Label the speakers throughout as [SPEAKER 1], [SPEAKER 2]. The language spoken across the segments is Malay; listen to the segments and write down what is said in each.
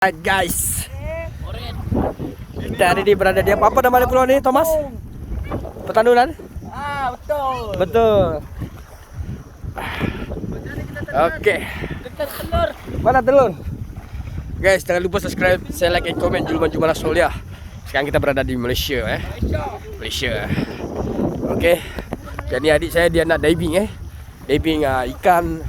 [SPEAKER 1] Alright guys, kita ada berada di apa nama pulau ni, Thomas? Petanduran?
[SPEAKER 2] Betul.
[SPEAKER 1] Betul. Oke.
[SPEAKER 2] Telur.
[SPEAKER 1] Mana telur? Guys, jangan lupa subscribe, share, like, and comment. Julman Solia. Sekarang kita berada di Malaysia, Malaysia. Oke. Jadi adik saya dia nak diving, diving ikan.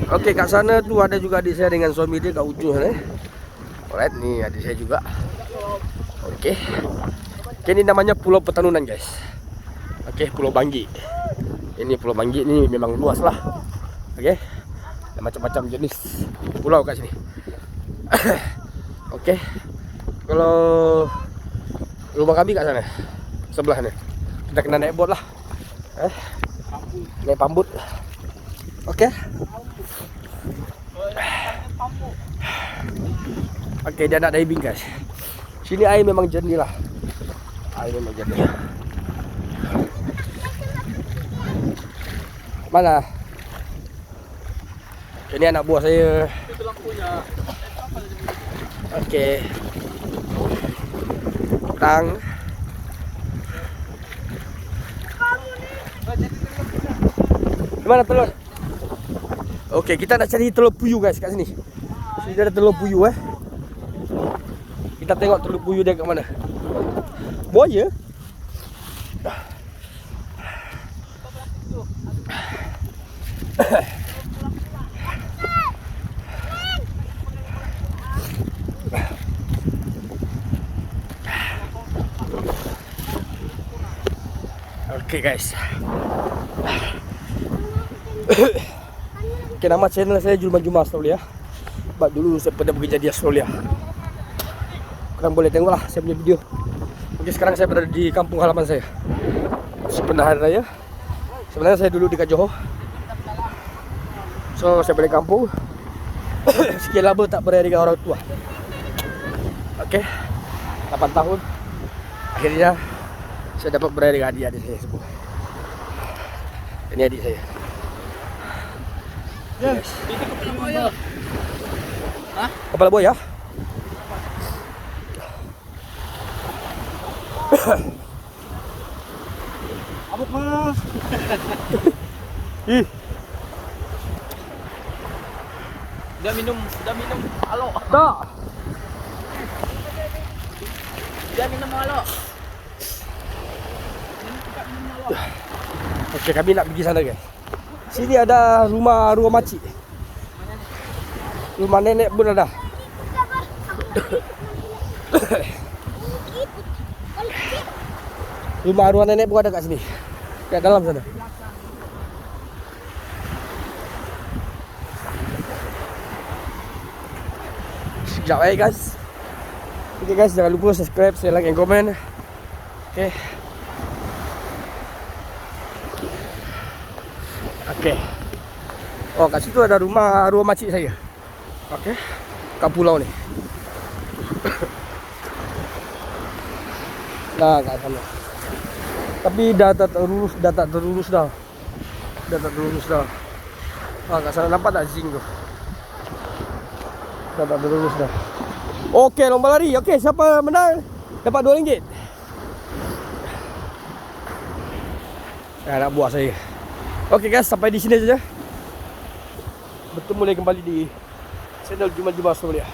[SPEAKER 1] Oke, kat sana tu ada juga adik saya dengan suami dia kat ujung sana. Alright, ni adik saya juga. Oke. Ini namanya Pulau Petanunan, guys. Oke, Pulau Banggi. Ini Pulau Banggi ni memang luas lah. Oke. Ada macam-macam jenis pulau kat sini. Oke. Kalau rumah kami kat sana, sebelah ni. Kita kena naik boat lah. Naik pambut. Oke. Oke, dia nak diving, guys. Sini air memang jernih lah. Air memang jernih. Mana? Ini anak buah saya. Oke. Tang. Gimana telur? Oke, kita nak cari telur puyuh, guys, kat sini. Sini ada telur puyuh, Kita tengok telur puyuh dia kat mana. Buaya? Oke, guys. Oke, nama channel saya Julman Solia. Sebab dulu saya pernah bekerja di Australia. Korang boleh tengok lah saya punya video. Oke, sekarang saya berada di kampung halaman saya, Sepenah Hari Raya. Sebenarnya saya dulu di Johor. So, saya balik kampung. Sekian lama tak berada dengan orang tua. Oke, 8 tahun. Akhirnya saya dapat berada dengan adik-adik saya semua. Ini adik saya.
[SPEAKER 2] Yes. Itu kepala buaya. Hah?
[SPEAKER 1] Kepala buaya?
[SPEAKER 2] Abuk mas.
[SPEAKER 1] Ih.
[SPEAKER 2] Dah minum alok.
[SPEAKER 1] Tak.
[SPEAKER 2] Dia minum alok.
[SPEAKER 1] Oke, kami nak pergi sana, guys. Sini ada rumah makcik. Rumah nenek pun ada. Rumah arwah nenek pun ada kat sini. Kat dalam sana. Sekejap, guys. Oke, guys, jangan lupa subscribe, share, like, and comment. Oke. Oke. Oh, kat situ ada rumah arwah makcik saya. Oke. Kat pulau ni. Nah, kat sana. Tapi dah tak terurus dah. Kat sana nampak tak zinc tu? Dah tak terurus dah. Okey, lomba lari. Okey, siapa menang dapat RM2. Anak buah saya. Okey, guys, sampai di sini saja. Bertemu lagi kembali di channel Julman Solia.